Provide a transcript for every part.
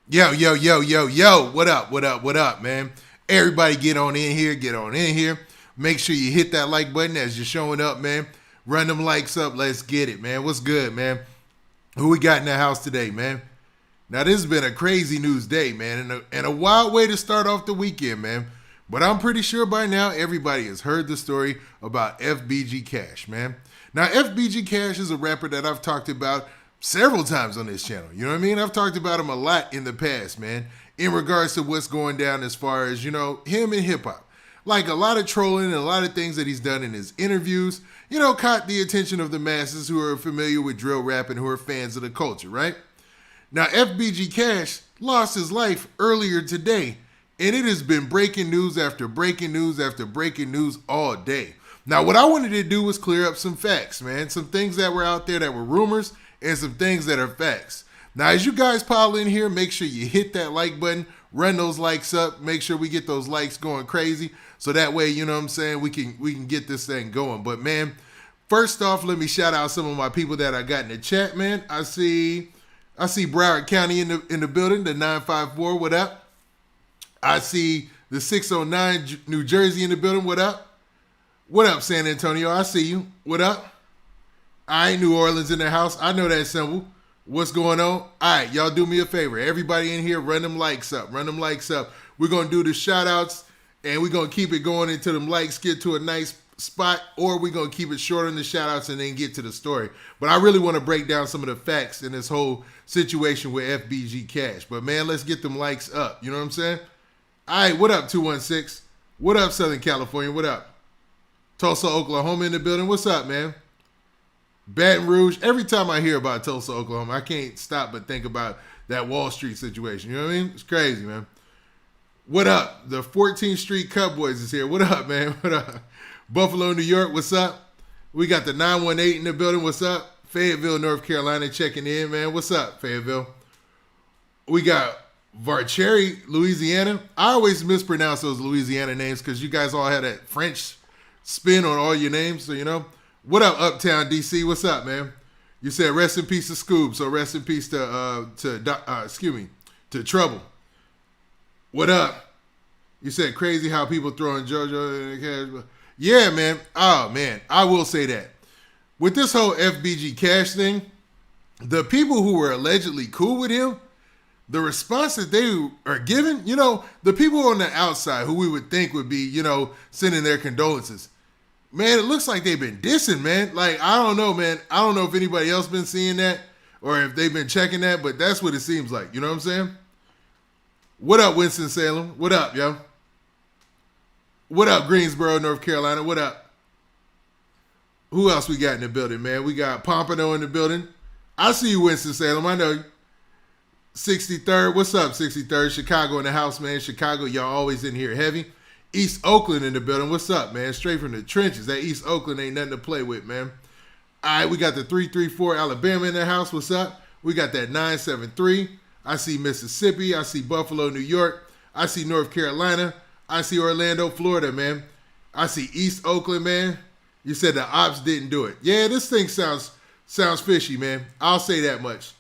Yo, yo, yo, yo, yo. What up, what up, what up, man? Everybody get on in here, get on in here. Make sure you hit that like button as you're showing up, man. Run them likes up. Let's get it, man. What's good, man? Who we got in the house today, man? Now, this has been a crazy news day, man, and a wild way to start off the weekend, man. But I'm pretty sure by now everybody has heard the story about FBG Cash, man. Now, FBG Cash is a rapper that I've talked about several times on this channel. You know what I mean? I've talked about him a lot in the past, man, in regards to what's going down as far as, him and hip hop. Like a lot of trolling and a lot of things that he's done in his interviews, caught the attention of the masses who are familiar with drill rap and who are fans of the culture, right? Now, FBG Cash lost his life earlier today, and it has been breaking news after breaking news after breaking news all day. Now, what I wanted to do was clear up some facts, man. Some things that were out there that were rumors and some things that are facts. Now, as you guys pile in here, make sure you hit that like button, run those likes up, make sure we get those likes going crazy. So that way, you know what I'm saying, we can get this thing going. But, man, first off, let me shout out some of my people that I got in the chat, man. I see Broward County in the building, the 954, what up? I see the 609 New Jersey in the building, what up? What up, San Antonio? I see you. What up? All right, New Orleans in the house. I know that symbol. What's going on? All right, y'all do me a favor. Everybody in here, run them likes up. Run them likes up. We're going to do the shout outs, and we're going to keep it going until them likes get to a nice spot, or we're going to keep it short on the shout outs and then get to the story. But I really want to break down some of the facts in this whole situation with FBG Cash. But, man, let's get them likes up. You know what I'm saying? All right, what up, 216? What up, Southern California? What up? Tulsa, Oklahoma in the building. What's up, man? Baton Rouge. Every time I hear about Tulsa, Oklahoma, I can't stop but think about that Wall Street situation. You know what I mean? It's crazy, man. What up? The 14th Street Cowboys is here. What up, man? What up? Buffalo, New York. What's up? We got the 918 in the building. What's up? Fayetteville, North Carolina checking in, man. What's up, Fayetteville? We got Varcheri, Louisiana. I always mispronounce those Louisiana names because you guys all had that French spin on all your names, so you know. What up, Uptown DC? What's up, man? You said rest in peace to Scoob, so rest in peace to Trouble. What up? You said crazy how people throwing JoJo in the cash. Yeah, man. Oh man, I will say that with this whole FBG Cash thing, the people who were allegedly cool with him, the response that they are giving, the people on the outside who we would think would be, sending their condolences. Man, it looks like they've been dissing, man. Like, I don't know, man. I don't know if anybody else been seeing that or if they've been checking that, but that's what it seems like. You know what I'm saying? What up, Winston-Salem? What up, yo? What up, Greensboro, North Carolina? What up? Who else we got in the building, man? We got Pompano in the building. I see you, Winston-Salem. I know you. 63rd. What's up, 63rd? Chicago in the house, man. Chicago, y'all always in here heavy. East Oakland in the building. What's up, man? Straight from the trenches. That East Oakland ain't nothing to play with, man. All right, we got the 334 Alabama in the house. What's up? We got that 973. I see Mississippi. I see Buffalo, New York. I see North Carolina. I see Orlando, Florida, man. I see East Oakland, man. You said the ops didn't do it. Yeah, this thing sounds fishy, man. I'll say that much.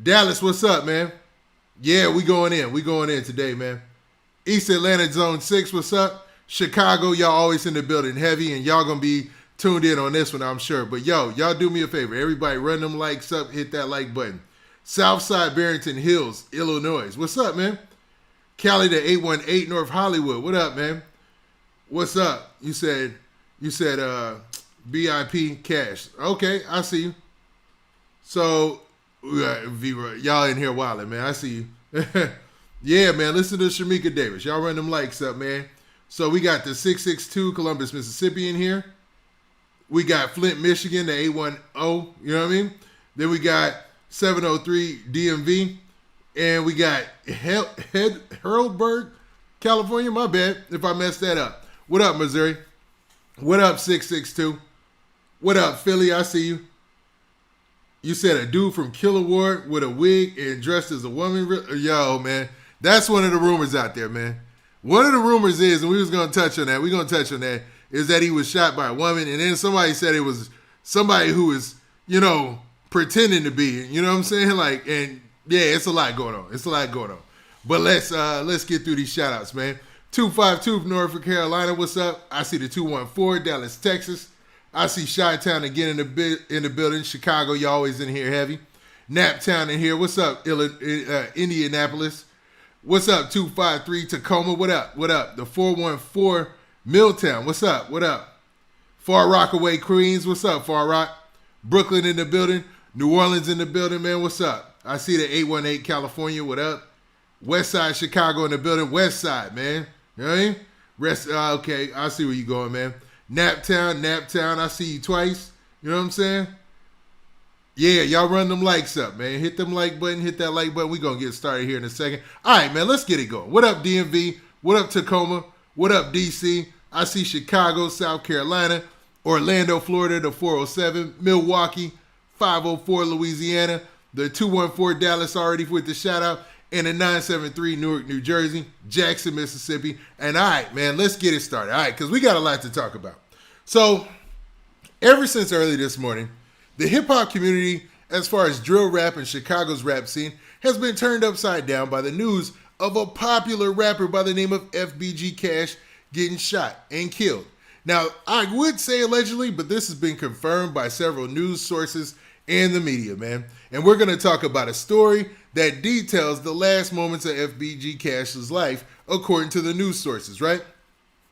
Dallas, what's up, man? Yeah, we going in. We going in today, man. East Atlanta Zone 6, what's up? Chicago, y'all always in the building heavy, and y'all going to be tuned in on this one, I'm sure. But, y'all do me a favor. Everybody run them likes up, hit that like button. Southside Barrington Hills, Illinois. What's up, man? Cali to 818 North Hollywood. What up, man? What's up? You said BIP Cash. Okay, I see you. So, y'all in here wilding, man. I see you. Yeah, man, listen to Shamika Davis. Y'all run them likes up, man. So we got the 662 Columbus, Mississippi in here. We got Flint, Michigan, the 810, you know what I mean? Then we got 703 DMV. And we got Hurlburg, California. My bad if I messed that up. What up, Missouri? What up, 662? What up, Philly? I see you. You said a dude from Kiloward with a wig and dressed as a woman. Yo, man. That's one of the rumors out there, man. One of the rumors is, and we was going to touch on that, we're going to touch on that, is that he was shot by a woman. And then somebody said it was somebody who was, pretending to be, you know what I'm saying? Like, and Yeah, it's a lot going on. It's a lot going on. But let's get through these shout outs, man. 252 from Norfolk, Carolina. What's up? I see the 214, Dallas, Texas. I see Chi-Town again in the building. Chicago, you always in here heavy. Naptown in here. What's up, Indianapolis? What's up, 253 Tacoma? What up? What up? The 414 Milltown. What's up? What up? Far Rockaway, Queens. What's up, Far Rock? Brooklyn in the building. New Orleans in the building, man. What's up? I see the 818 California. What up? West Side Chicago in the building. West Side, man. You know what I mean? Okay, I see where you going, man. Naptown. I see you twice. You know what I'm saying? Yeah, y'all run them likes up, man. Hit them like button. Hit that like button. We going to get started here in a second. All right, man. Let's get it going. What up, DMV? What up, Tacoma? What up, DC? I see Chicago, South Carolina. Orlando, Florida, the 407. Milwaukee, 504, Louisiana. The 214 Dallas already with the shout out. And the 973 Newark, New Jersey. Jackson, Mississippi. And all right, man, let's get it started. All right, because we got a lot to talk about. So, ever since early this morning, the hip-hop community, as far as drill rap and Chicago's rap scene, has been turned upside down by the news of a popular rapper by the name of FBG Cash getting shot and killed. Now, I would say allegedly, but this has been confirmed by several news sources and the media, man. And we're going to talk about a story that details the last moments of FBG Cash's life, according to the news sources, right?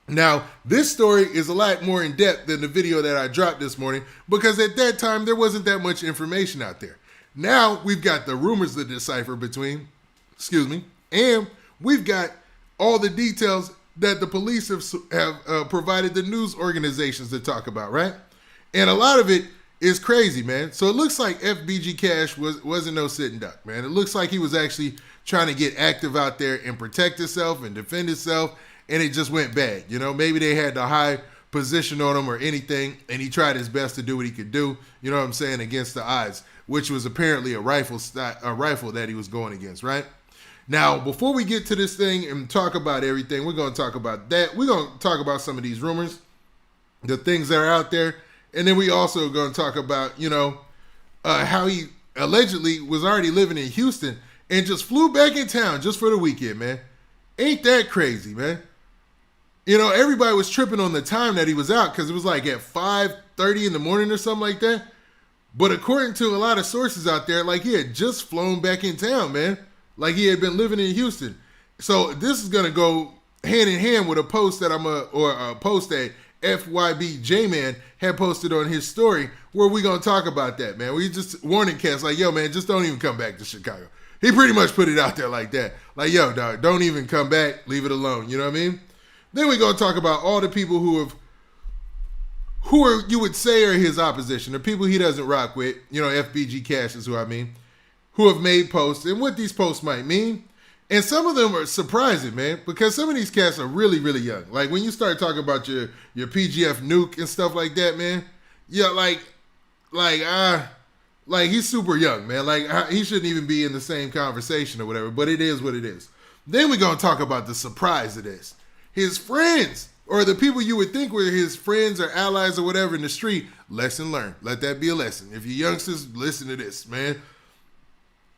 Now, this story is a lot more in-depth than the video that I dropped this morning because at that time, there wasn't that much information out there. Now, we've got the rumors to decipher between, and we've got all the details that the police have provided the news organizations to talk about, right? And a lot of it is crazy, man. So it looks like FBG Cash wasn't no sitting duck, man. It looks like he was actually trying to get active out there and protect himself and defend himself, and it just went bad. You know, maybe they had the high position on him or anything, and he tried his best to do what he could do, you know what I'm saying, against the odds, which was apparently a rifle that he was going against, right? Now, before we get to this thing and talk about everything, we're going to talk about that. We're going to talk about some of these rumors, the things that are out there, and then we also going to talk about, how he allegedly was already living in Houston and just flew back in town just for the weekend, man. Ain't that crazy, man? You know, everybody was tripping on the time that he was out because it was like at 5:30 in the morning or something like that. But according to a lot of sources out there, like he had just flown back in town, man. Like he had been living in Houston. So this is going to go hand in hand with a post that a post that FYB J-Man had posted on his story where we going to talk about that, man. We just warning cats like, yo, man, just don't even come back to Chicago. He pretty much put it out there like that. Like, yo, dog, don't even come back. Leave it alone. You know what I mean? Then we're going to talk about all the people who are, you would say, are his opposition, the people he doesn't rock with, FBG Cash is who I mean, who have made posts and what these posts might mean. And some of them are surprising, man, because some of these cats are really, really young. Like when you start talking about your PGF nuke and stuff like that, man, yeah, like he's super young, man. Like he shouldn't even be in the same conversation or whatever, but it is what it is. Then we're going to talk about the surprise of this. His friends, or the people you would think were his friends or allies or whatever in the street, lesson learned. Let that be a lesson. If you youngsters, listen to this, man.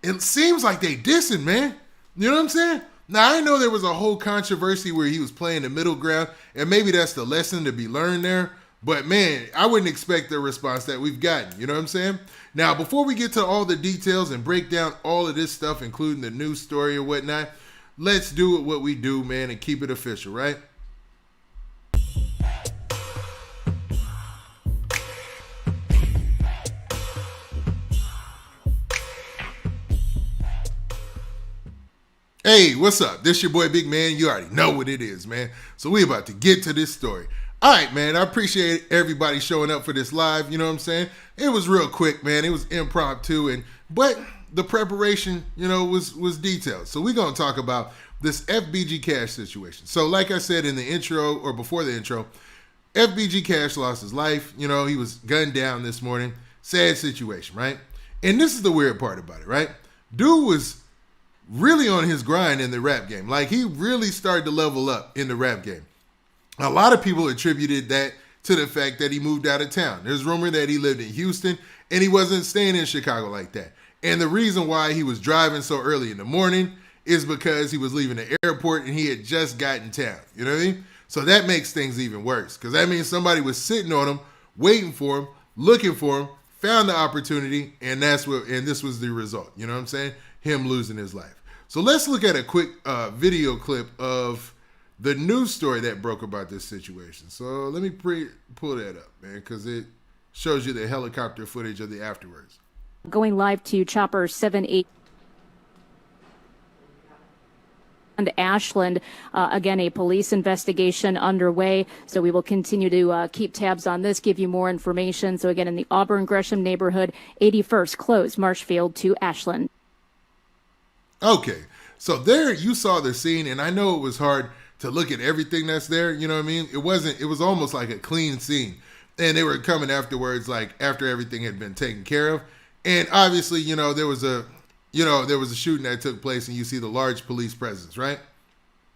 It seems like they dissing, man. You know what I'm saying? Now, I know there was a whole controversy where he was playing the middle ground, and maybe that's the lesson to be learned there. But, man, I wouldn't expect the response that we've gotten. You know what I'm saying? Now, before we get to all the details and break down all of this stuff, including the news story or whatnot, let's do it what we do, man, and keep it official, right? Hey, what's up? This your boy Big Man. You already know what it is, man. So we about to get to this story. All right, man. I appreciate everybody showing up for this live. You know what I'm saying? It was real quick, man. It was impromptu, but the preparation, was detailed. So we're gonna talk about this FBG Cash situation. So, like I said in the intro or before the intro, FBG Cash lost his life. He was gunned down this morning. Sad situation, right? And this is the weird part about it, right? Dude was really on his grind in the rap game. Like, he really started to level up in the rap game. A lot of people attributed that to the fact that he moved out of town. There's rumor that he lived in Houston and he wasn't staying in Chicago like that. And the reason why he was driving so early in the morning is because he was leaving the airport and he had just gotten town. You know what I mean? So that makes things even worse because that means somebody was sitting on him, waiting for him, looking for him, found the opportunity, and this was the result. You know what I'm saying? Him losing his life. So let's look at a quick video clip of the news story that broke about this situation. So let me pull that up, man, because it shows you the helicopter footage of the afterwards. Going live to Chopper 78 and Ashland. Again, a police investigation underway. So we will continue to keep tabs on this, give you more information. So again, in the Auburn Gresham neighborhood, 81st closed Marshfield to Ashland. Okay, so there you saw the scene, and I know it was hard to look at everything that's there. You know what I mean? It was almost like a clean scene, and they were coming afterwards, like after everything had been taken care of. And obviously, there was a shooting that took place, and you see the large police presence, right?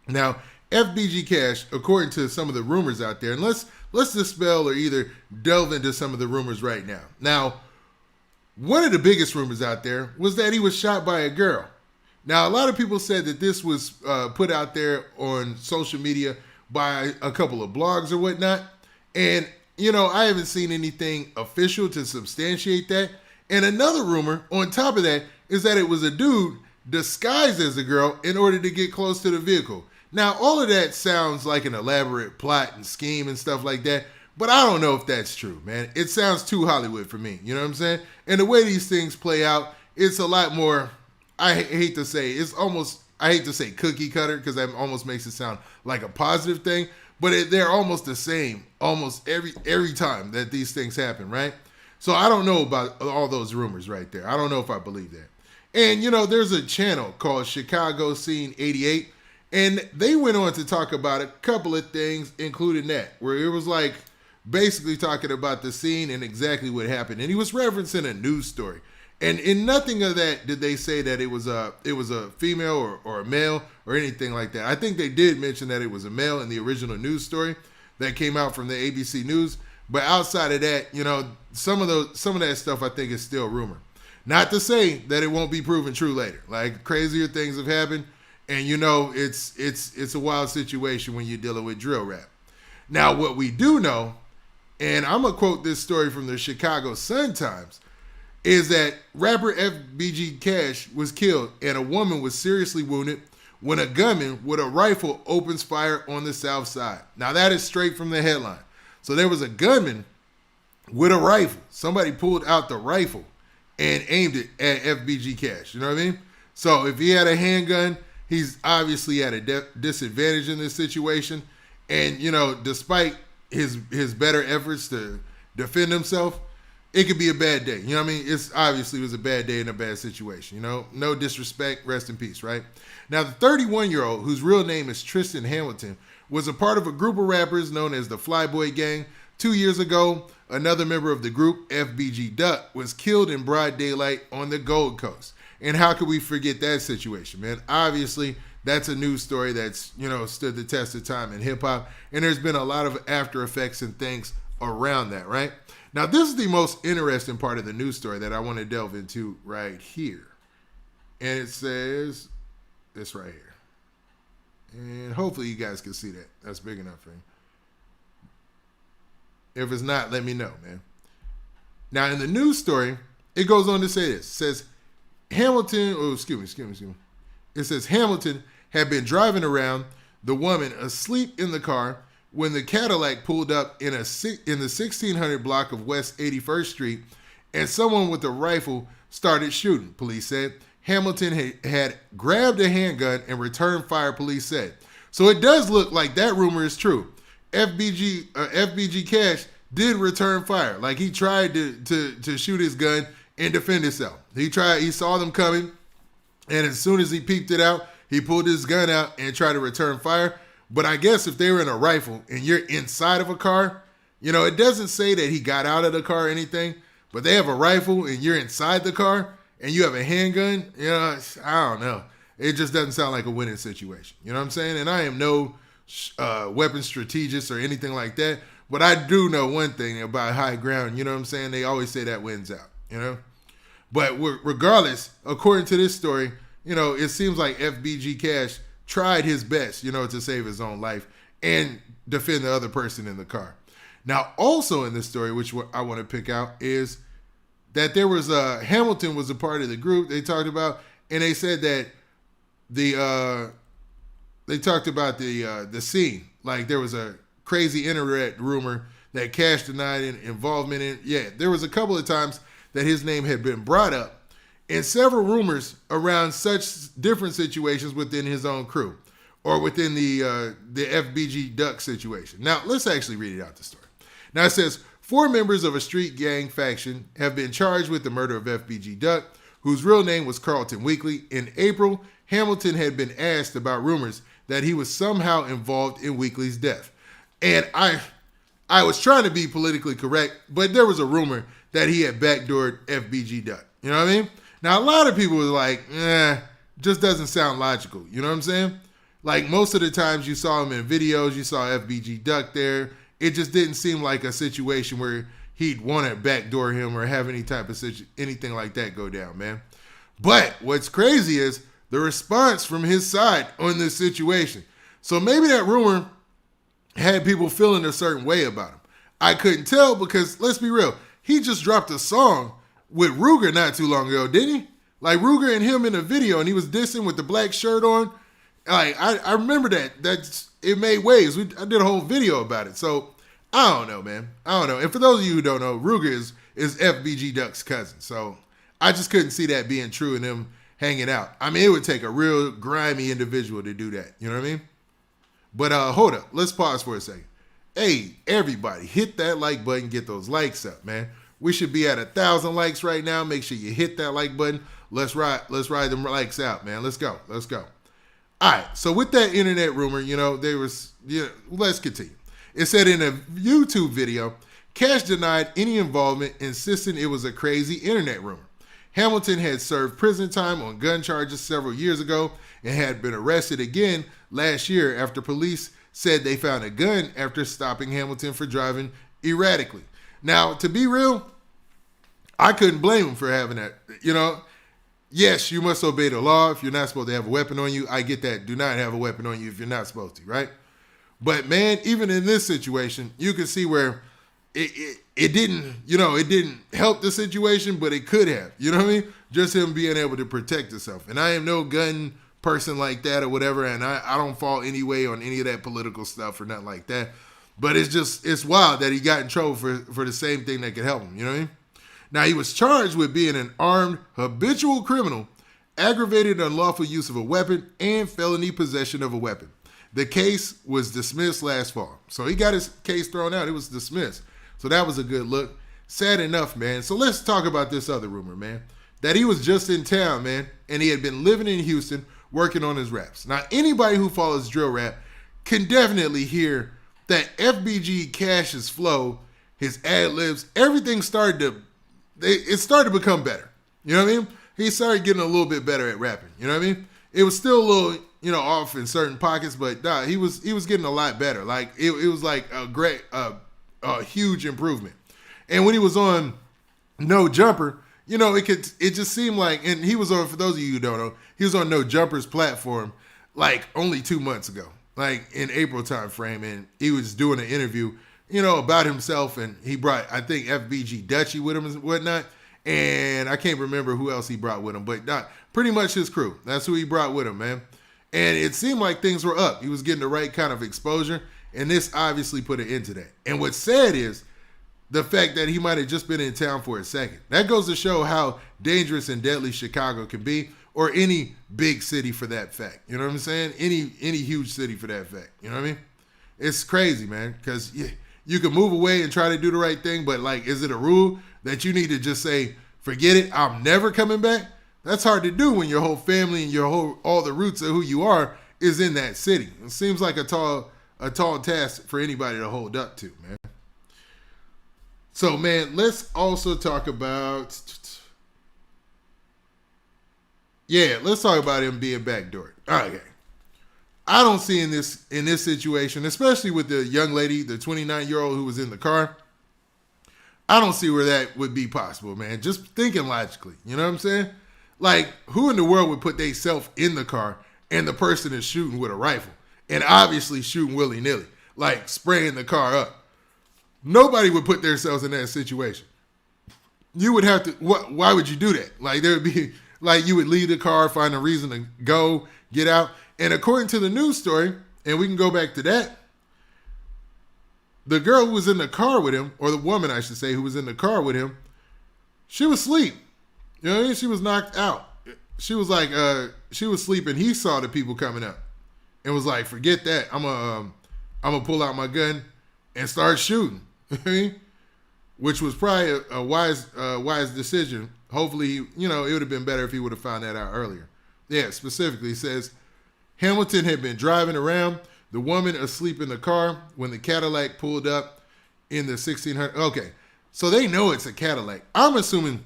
Now, FBG Cash, according to some of the rumors out there, and let's dispel or either delve into some of the rumors right now. Now, one of the biggest rumors out there was that he was shot by a girl. Now, a lot of people said that this was put out there on social media by a couple of blogs or whatnot. And, I haven't seen anything official to substantiate that. And another rumor on top of that is that it was a dude disguised as a girl in order to get close to the vehicle. Now, all of that sounds like an elaborate plot and scheme and stuff like that, but I don't know if that's true, man. It sounds too Hollywood for me, you know what I'm saying? And the way these things play out, it's a lot more, I hate to say cookie cutter because that almost makes it sound like a positive thing, but they're almost the same almost every time that these things happen, right? So I don't know about all those rumors right there. I don't know if I believe that. And, there's a channel called Chicago Scene 88, and they went on to talk about a couple of things, including that, where it was like basically talking about the scene and exactly what happened. And he was referencing a news story. And in nothing of that did they say that it was a female or a male or anything like that. I think they did mention that it was a male in the original news story that came out from the ABC News. But outside of that, some of that stuff I think is still rumor. Not to say that it won't be proven true later. Like crazier things have happened, and it's a wild situation when you're dealing with drill rap. Now, what we do know, and I'm gonna quote this story from the Chicago Sun-Times, is that rapper FBG Cash was killed and a woman was seriously wounded when a gunman with a rifle opens fire on the south side. Now that is straight from the headline. So there was a gunman with a rifle. Somebody pulled out the rifle and aimed it at FBG Cash. You know what I mean? So if he had a handgun, he's obviously at a disadvantage in this situation. And, despite his better efforts to defend himself, it could be a bad day. You know what I mean? It's obviously was a bad day in a bad situation. No disrespect, rest in peace, right? Now, the 31-year-old, whose real name is Tristan Hamilton, was a part of a group of rappers known as the Flyboy Gang. 2 years ago, another member of the group, FBG Duck, was killed in broad daylight on the Gold Coast. And how could we forget that situation, man? Obviously, that's a news story that's, stood the test of time in hip-hop. And there's been a lot of after effects and things around that, right? Now, this is the most interesting part of the news story that I want to delve into right here. And it says this right here. And hopefully you guys can see that. That's big enough for you. If it's not, let me know, man. Now, in the news story, it goes on to say this. It says It says Hamilton had been driving around the woman asleep in the car when the Cadillac pulled up in the 1600 block of West 81st Street, and someone with a rifle started shooting, police said. Hamilton had grabbed a handgun and returned fire, police said. So it does look like that rumor is true. FBG Cash did return fire. Like he tried to shoot his gun and defend himself. He saw them coming, and as soon as he peeped it out, he pulled his gun out and tried to return fire. But I guess if they were in a rifle and you're inside of a car, it doesn't say that he got out of the car or anything, but they have a rifle and you're inside the car and you have a handgun, I don't know. It just doesn't sound like a winning situation. You know what I'm saying? And I am no weapons strategist or anything like that, but I do know one thing about high ground. You know what I'm saying? They always say that wins out, But regardless, according to this story, it seems like FBG Cash tried his best, to save his own life and defend the other person in the car. Now, also in this story, which I want to pick out, is that there was Hamilton was a part of the group they talked about, and they said that they talked about the scene. Like there was a crazy internet rumor that Cash denied involvement in. Yeah, there was a couple of times that his name had been brought up, and several rumors around such different situations within his own crew or within the FBG Duck situation. Now, let's actually read it out the story. Now, it says, 4 members of a street gang faction have been charged with the murder of FBG Duck, whose real name was Carlton Weekly. In April, Hamilton had been asked about rumors that he was somehow involved in Weekly's death. And I was trying to be politically correct, but there was a rumor that he had backdoored FBG Duck. You know what I mean? Now, a lot of people were like, just doesn't sound logical. You know what I'm saying? Like most of the times you saw him in videos, you saw FBG Duck there. It just didn't seem like a situation where he'd want to backdoor him or have any type of anything like that go down, man. But what's crazy is the response from his side on this situation. So maybe that rumor had people feeling a certain way about him. I couldn't tell because, let's be real, he just dropped a song with Ruger not too long ago, didn't he? Like Ruger and him in a video, and he was dissing with the black shirt on. Like I remember that. It made waves. I did a whole video about it. So I don't know, man. I don't know. And for those of you who don't know, Ruger is FBG Duck's cousin. So I just couldn't see that being true and them hanging out. I mean, it would take a real grimy individual to do that. You know what I mean? But hold up. Let's pause for a second. Hey, everybody, hit that like button. Get those likes up, man. We should be at 1,000 likes right now. Make sure you hit that like button. Let's ride them likes out, man. Let's go. All right. So with that internet rumor, let's continue. It said in a YouTube video, Cash denied any involvement, insisting it was a crazy internet rumor. Hamilton had served prison time on gun charges several years ago and had been arrested again last year after police said they found a gun after stopping Hamilton for driving erratically. Now, to be real, I couldn't blame him for having that. Yes, you must obey the law if you're not supposed to have a weapon on you. I get that. Do not have a weapon on you if you're not supposed to, right? But man, even in this situation, you can see where it didn't help the situation, but it could have. You know what I mean? Just him being able to protect himself. And I am no gun person like that or whatever, and I don't fall any way on any of that political stuff or nothing like that. But it's wild that he got in trouble for the same thing that could help him. You know what I mean? Now, he was charged with being an armed habitual criminal, aggravated unlawful use of a weapon, and felony possession of a weapon. The case was dismissed last fall. So he got his case thrown out. It was dismissed. So that was a good look. Sad enough, man. So let's talk about this other rumor, man. That he was just in town, man, and he had been living in Houston working on his raps. Now, anybody who follows drill rap can definitely hear that FBG Cash's flow, his ad-libs, everything started to become better. You know what I mean? He started getting a little bit better at rapping. You know what I mean? It was still a little, off in certain pockets, but he was getting a lot better. Like it was like a huge improvement. And when he was on No Jumper, it just seemed like, and he was on, for those of you who don't know, he was on No Jumper's platform like only 2 months ago, like in April time frame, and he was doing an interview, about himself, and he brought, I think, FBG Dutchie with him and whatnot, and I can't remember who else he brought with him, but pretty much his crew. That's who he brought with him, man. And it seemed like things were up. He was getting the right kind of exposure, and this obviously put an end to that. And what's sad is the fact that he might have just been in town for a second. That goes to show how dangerous and deadly Chicago can be, or any big city for that fact. You know what I'm saying? Any huge city for that fact. You know what I mean? It's crazy, man, because you can move away and try to do the right thing, but like, is it a rule that you need to just say, forget it, I'm never coming back? That's hard to do when your whole family and all the roots of who you are is in that city. It seems like a tall task for anybody to hold up to, man. So, man, let's also talk about, let's talk about him being backdoored. Okay. I don't see in this situation, especially with the young lady, the 29-year-old who was in the car, I don't see where that would be possible, man. Just thinking logically, you know what I'm saying? Like, who in the world would put themselves in the car and the person is shooting with a rifle and obviously shooting willy-nilly, like spraying the car up? Nobody would put themselves in that situation. You would have to, why would you do that? Like, there would be, like, you would leave the car, find a reason to go, get out. And according to the news story, and we can go back to that, the girl who was in the car with him, or the woman, I should say, who was in the car with him, she was asleep. You know what I mean? She was knocked out. She was like, she was sleeping. He saw the people coming up and was like, forget that. I'm gonna pull out my gun and start shooting. You know what I mean? Which was probably a wise decision. Hopefully, you know, it would have been better if he would have found that out earlier. Yeah, specifically, it says Hamilton had been driving around, the woman asleep in the car when the Cadillac pulled up in the 1600. Okay, so they know it's a Cadillac. I'm assuming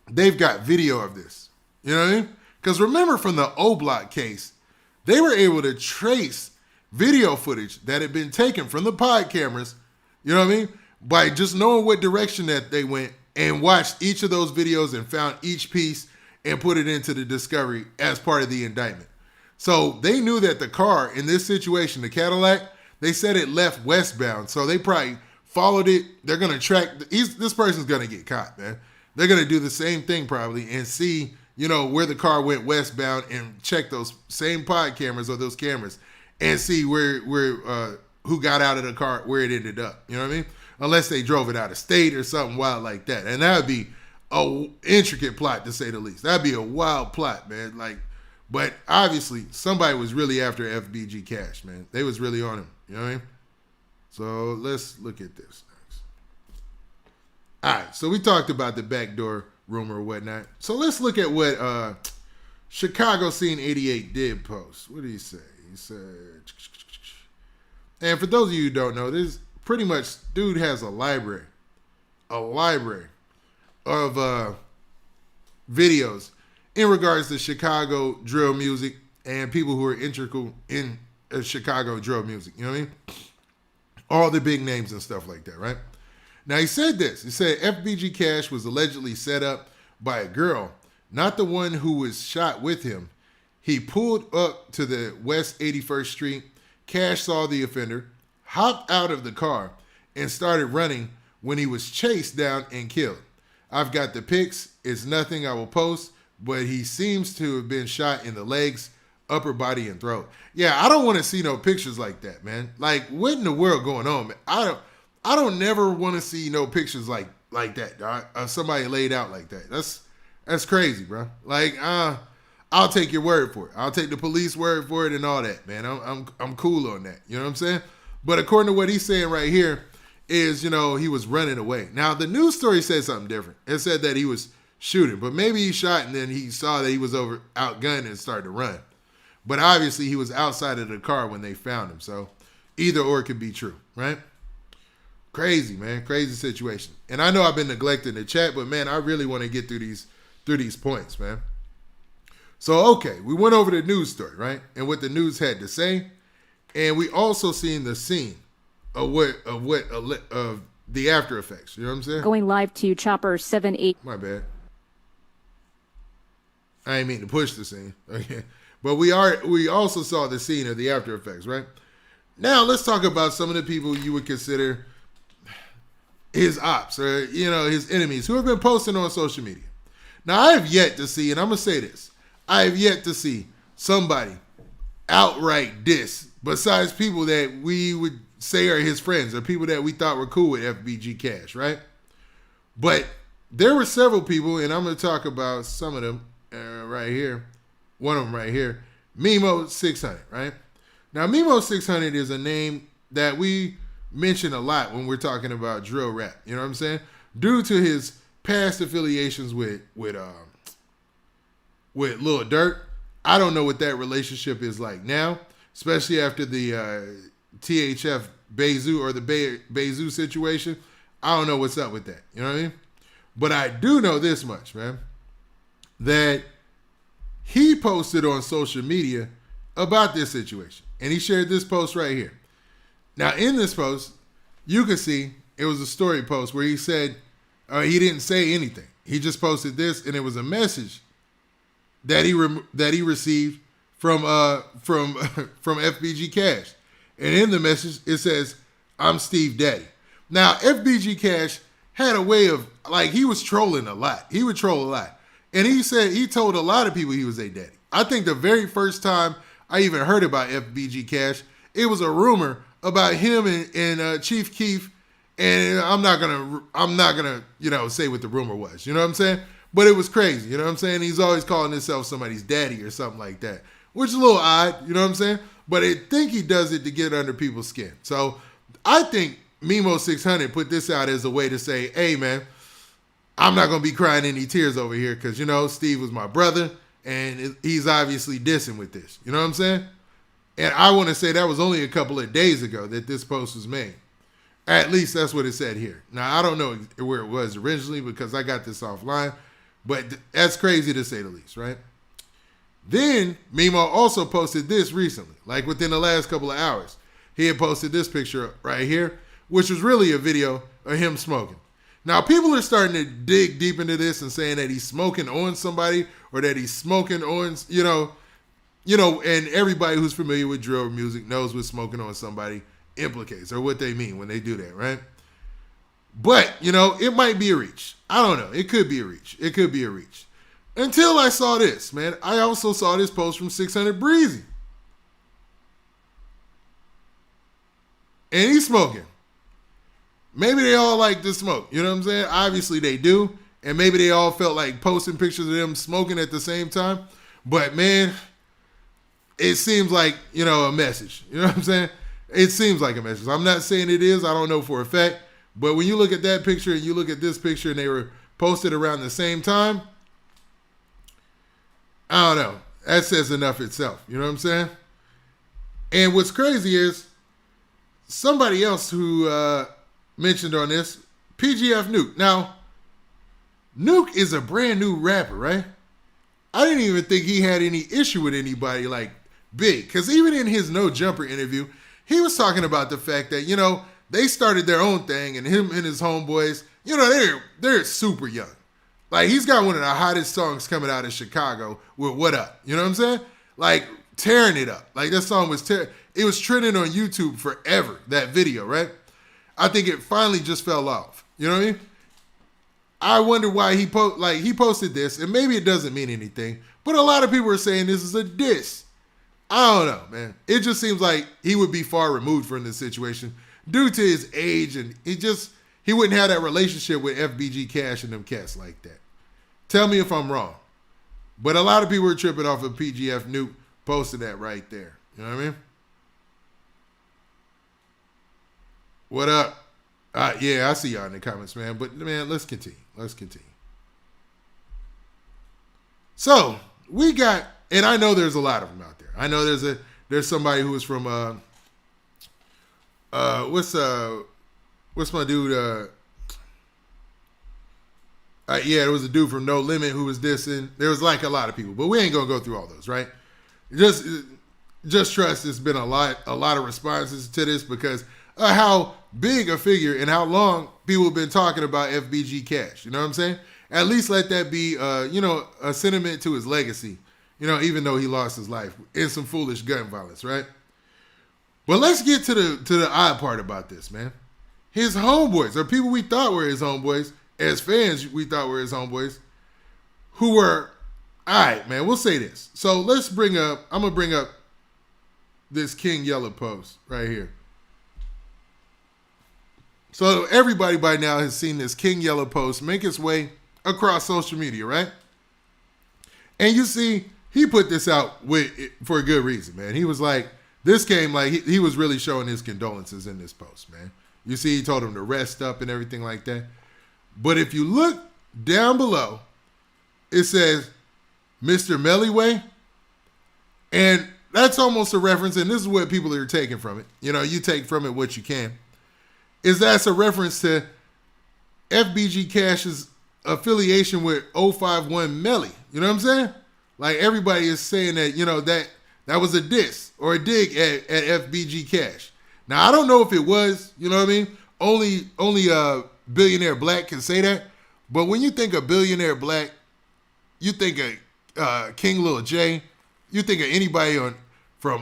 they've got video of this. You know what I mean? Because remember from the O-Block case, they were able to trace video footage that had been taken from the pod cameras, you know what I mean, by just knowing what direction that they went and watched each of those videos and found each piece and put it into the discovery as part of the indictment. So they knew that the car in this situation, the Cadillac, they said it left westbound. So they probably followed it. They're going to track, this person's going to get caught, man. They're going to do the same thing probably and see, you know, where the car went westbound and check those same pod cameras or those cameras and see where who got out of the car, where it ended up. You know what I mean? Unless they drove it out of state or something wild like that. And that would be a intricate plot, to say the least. That'd be a wild plot, man. Like, but obviously somebody was really after FBG Cash, man. They was really on him. You know what I mean? So let's look at this next. All right, so we talked about the backdoor rumor or whatnot. So let's look at what Chicago Scene 88 did post. What did he say? He said, and for those of you who don't know, this pretty much dude has a library of videos in regards to Chicago drill music and people who are integral in Chicago drill music. You know what I mean? All the big names and stuff like that, right? Now, he said this. He said FBG Cash was allegedly set up by a girl, not the one who was shot with him. He pulled up to the West 81st Street. Cash saw the offender, hopped out of the car, and started running when he was chased down and killed. I've got the pics. It's nothing I will post, but he seems to have been shot in the legs, upper body, and throat. Yeah, I don't want to see no pictures like that, man. Like, what in the world going on, man? I don't never want to see no pictures like that, dog, of somebody laid out like that. That's crazy, bro. Like, I'll take your word for it. I'll take the police word for it and all that, man. I'm cool on that. You know what I'm saying? But according to what he's saying right here is, you know, he was running away. Now, the news story said something different. It said that he was shooting, but maybe he shot and then he saw that he was outgunned and started to run. But obviously he was outside of the car when they found him. So either or could be true, right? Crazy, man. Crazy situation. And I know I've been neglecting the chat, but man, I really want to get through these points, man. So, okay, we went over the news story, right? And what the news had to say. And we also seen the scene of the after effects. You know what I'm saying? Going live to Chopper 78. My bad. I ain't mean to push the scene. Okay. But we also saw the scene of the after effects, right? Now let's talk about some of the people you would consider his ops or, you know, his enemies who have been posting on social media. Now I have yet to see, and I'm going to say this, I have yet to see somebody outright diss besides people that we would say are his friends or people that we thought were cool with FBG Cash, right? But there were several people, and I'm going to talk about some of them right here. One of them right here, Memo 600, right? Now, Memo 600 is a name that we mention a lot when we're talking about drill rap. You know what I'm saying? Due to his past affiliations with Lil Durk. I don't know what that relationship is like now, especially after the THF Bezu or the Bezu situation. I don't know what's up with that. You know what I mean? But I do know this much, man, that he posted on social media about this situation. And he shared this post right here. Now, in this post, you can see it was a story post where he said He didn't say anything. He just posted this, and it was a message that he received from from FBG Cash. And in the message, it says, "I'm Steve Daddy." Now, FBG Cash had a way of, like, he was trolling a lot. He would troll a lot. And he said he told a lot of people he was a daddy. I think the very first time I even heard about FBG Cash, it was a rumor about him and Chief Keef. And I'm not gonna, say what the rumor was. You know what I'm saying? But it was crazy. You know what I'm saying? He's always calling himself somebody's daddy or something like that, which is a little odd. You know what I'm saying? But I think he does it to get under people's skin. So I think Mimo 600 put this out as a way to say, hey, man, I'm not going to be crying any tears over here because, Steve was my brother, and he's obviously dissing with this. You know what I'm saying? And I want to say that was only a couple of days ago that this post was made. At least that's what it said here. Now, I don't know where it was originally because I got this offline, but that's crazy to say the least, right? Then Mimo also posted this recently, like within the last couple of hours. He had posted this picture right here, which was really a video of him smoking. Now, people are starting to dig deep into this and saying that he's smoking on somebody or that he's smoking on, and everybody who's familiar with drill music knows what smoking on somebody implicates or what they mean when they do that, right? But, it might be a reach. I don't know. It could be a reach. It could be a reach. Until I saw this, man. I also saw this post from 600 Breezy. And he's smoking. Maybe they all like to smoke. You know what I'm saying? Obviously they do. And maybe they all felt like posting pictures of them smoking at the same time. But, man, it seems like, a message. You know what I'm saying? It seems like a message. I'm not saying it is. I don't know for a fact. But when you look at that picture and you look at this picture and they were posted around the same time, I don't know. That says enough itself. You know what I'm saying? And what's crazy is somebody else who mentioned on this, PGF Nuke. Now, Nuke is a brand new rapper, right? I didn't even think he had any issue with anybody like big. Because even in his No Jumper interview, he was talking about the fact that, they started their own thing and him and his homeboys, they're super young. Like, he's got one of the hottest songs coming out of Chicago with What Up? You know what I'm saying? Like, tearing it up. Like, that song was it was trending on YouTube forever, that video, right? I think it finally just fell off. You know what I mean? I wonder why he posted this, and maybe it doesn't mean anything, but a lot of people are saying this is a diss. I don't know, man. It just seems like he would be far removed from this situation due to his age, and he wouldn't have that relationship with FBG Cash and them cats like that. Tell me if I'm wrong. But a lot of people are tripping off of PGF Nuke posting that right there. You know what I mean? What up? Yeah, I see y'all in the comments, man. But, man, let's continue. So, we got, and I know there's a lot of them out there. I know there's somebody who was from, what's my dude, yeah, there was a dude from No Limit who was dissing. There was like a lot of people, but we ain't gonna go through all those, right? Just trust. There's been a lot of responses to this because how big a figure and how long people have been talking about FBG Cash. You know what I'm saying? At least let that be, a sentiment to his legacy. Even though he lost his life in some foolish gun violence, right? But let's get to the odd part about this, man. His homeboys, or people we thought were his homeboys, as fans we thought were his homeboys, who were, all right, man, we'll say this. So I'm going to bring up this King Yella post right here. So everybody by now has seen this King Yella post make its way across social media, right? And you see, he put this out for a good reason, man. He was like, this came like, he was really showing his condolences in this post, man. You see, he told him to rest up and everything like that. But if you look down below, it says, Mr. Melliway. And that's almost a reference, and this is what people are taking from it. You take from it what you can. That's a reference to FBG Cash's affiliation with 051 Melly. You know what I'm saying? Like, everybody is saying that, that was a diss or a dig at FBG Cash. Now, I don't know if it was, you know what I mean? Only Billionaire Black can say that. But when you think of Billionaire Black, you think of King Lil J, you think of anybody from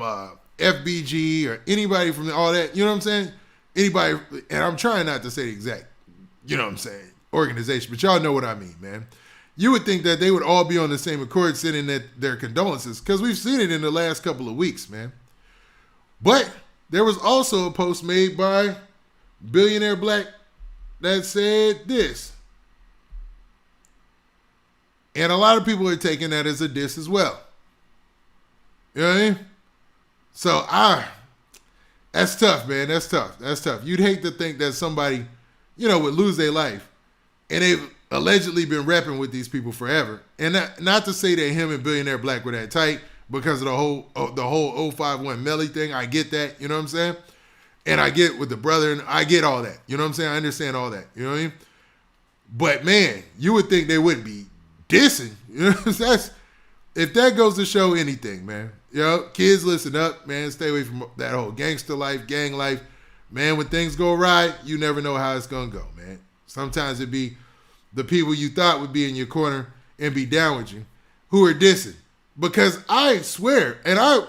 FBG or anybody from all that, you know what I'm saying? Anybody, and I'm trying not to say the exact, you know what I'm saying, organization, but y'all know what I mean, man. You would think that they would all be on the same accord sending their condolences, because we've seen it in the last couple of weeks, man. But there was also a post made by Billionaire Black that said this. And a lot of people are taking that as a diss as well. You know what I mean? So that's tough, man. That's tough. That's tough. You'd hate to think that somebody, would lose their life. And they've allegedly been rapping with these people forever. And not to say that him and Billionaire Black were that tight because of the whole 051 Melly thing. I get that. You know what I'm saying? And I get with the brother, and I get all that. You know what I'm saying? I understand all that. You know what I mean? But man, you would think they would be dissing. You know, if that goes to show anything, man. Kids, listen up, man. Stay away from that whole gangster life, gang life. Man, when things go right, you never know how it's going to go, man. Sometimes it be the people you thought would be in your corner and be down with you who are dissing. Because I swear, and I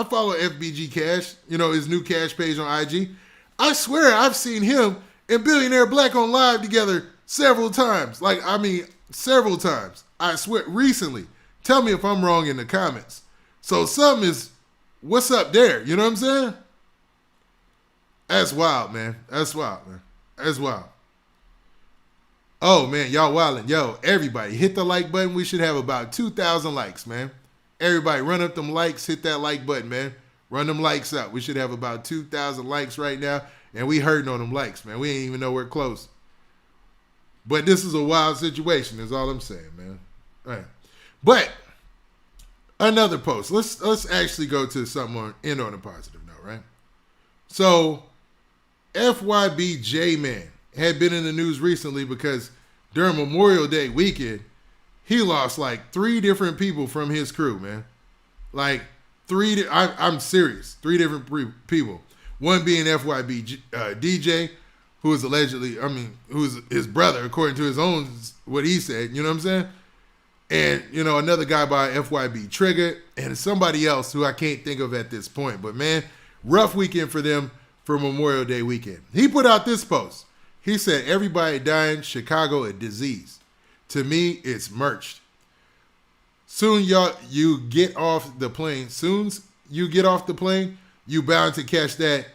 follow FBG Cash, his new Cash page on IG. I swear I've seen him and Billionaire Black on live together several times. Several times. I swear, recently. Tell me if I'm wrong in the comments. So something is, what's up there? You know what I'm saying? That's wild, man. That's wild, man. That's wild. Oh, man, y'all wildin'. Yo, everybody, hit the like button. We should have about 2,000 likes, man. Everybody, run up them likes. Hit that like button, man. Run them likes up. We should have about 2,000 likes right now, and we hurting on them likes, man. We ain't even nowhere close. But this is a wild situation, is all I'm saying, man. All right. But another post. Let's actually go to something end on a positive note, right? So FYB J-Man had been in the news recently because during Memorial Day weekend, he lost like 3 different people from his crew, man. Like I'm serious. 3 different people. One being FYB DJ, who is allegedly, who's his brother, according to his own, what he said, you know what I'm saying? And, another guy by FYB Trigger, and somebody else who I can't think of at this point. But, man, rough weekend for them for Memorial Day weekend. He put out this post. He said, everybody dying, Chicago a disease. To me, it's merged. Soon you get off the plane. You bound to catch that.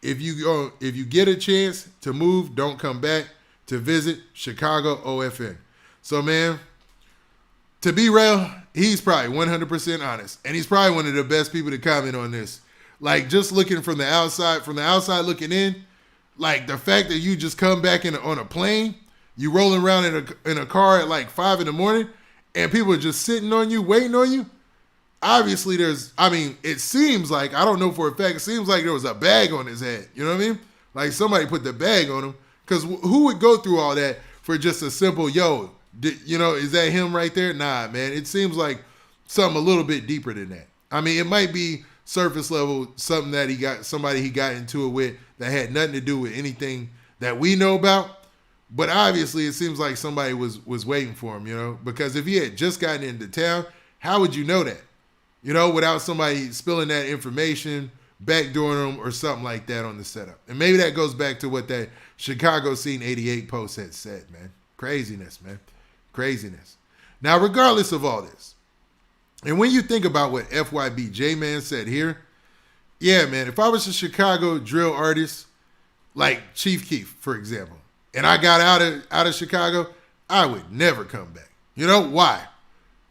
If you get a chance to move, don't come back to visit Chicago OFN. So, man, to be real, he's probably 100% honest. And he's probably one of the best people to comment on this. Like, just looking from the outside looking in, like the fact that you just come back on a plane, you rolling around in a car at like 5 a.m, and people are just sitting on you, waiting on you. Obviously, it seems like, I don't know for a fact, it seems like there was a bag on his head. You know what I mean? Like somebody put the bag on him. Because who would go through all that for just a simple, is that him right there? Nah, man. It seems like something a little bit deeper than that. It might be surface level, something that somebody he got into it with that had nothing to do with anything that we know about. But obviously, it seems like somebody was waiting for him, because if he had just gotten into town, how would you know that? Without somebody spilling that information, backdooring them or something like that on the setup. And maybe that goes back to what that Chicago Scene 88 post had said, man. Craziness, man. Craziness. Now, regardless of all this, and when you think about what FYB J-Man said here, yeah, man, if I was a Chicago drill artist, like Chief Keef, for example, and I got out of Chicago, I would never come back. You know why?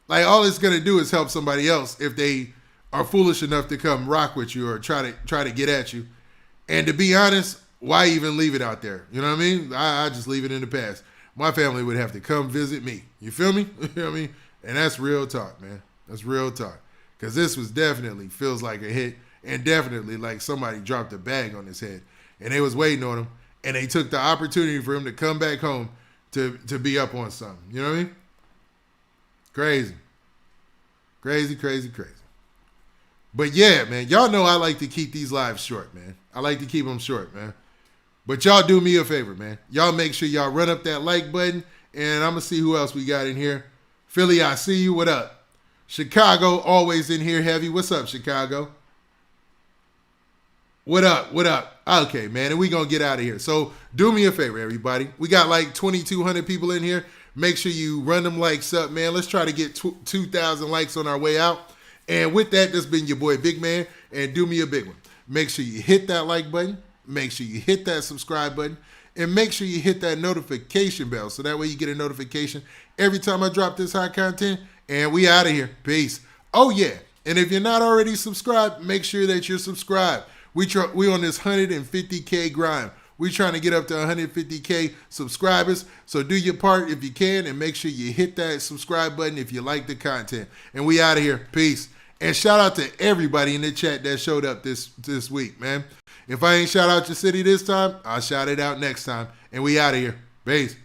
Like, all it's going to do is help somebody else if they are foolish enough to come rock with you or try to get at you. And to be honest, why even leave it out there? You know what I mean? I just leave it in the past. My family would have to come visit me. You feel me? You know what I mean? And that's real talk, man. That's real talk. Because this was definitely feels like a hit, and definitely like somebody dropped a bag on his head. And they was waiting on him, and they took the opportunity for him to come back home to be up on something. You know what I mean? Crazy. Crazy, crazy, crazy. But yeah, man, y'all know I like to keep these lives short, man. I like to keep them short, man. But y'all do me a favor, man. Y'all make sure y'all run up that like button And I'm going to see who else we got in here. Philly, I see you. What up? Chicago, always in here heavy. What's up, Chicago? What up? What up? Okay, man, and we going to get out of here. So do me a favor, everybody. We got like 2,200 people in here. Make sure you run them likes up, man. Let's try to get 2,000 likes on our way out. And with that, this has been your boy, Big Man. And do me a big one. Make sure you hit that like button. Make sure you hit that subscribe button. And make sure you hit that notification bell so that way you get a notification every time I drop this hot content. And we out of here. Peace. Oh, yeah. And if you're not already subscribed, make sure that you're subscribed. We on this 150K grind. We're trying to get up to 150K subscribers. So do your part if you can, and make sure you hit that subscribe button if you like the content. And we out of here. Peace. And shout out to everybody in the chat that showed up this week, man. If I ain't shout out your city this time, I'll shout it out next time. And we out of here. Peace.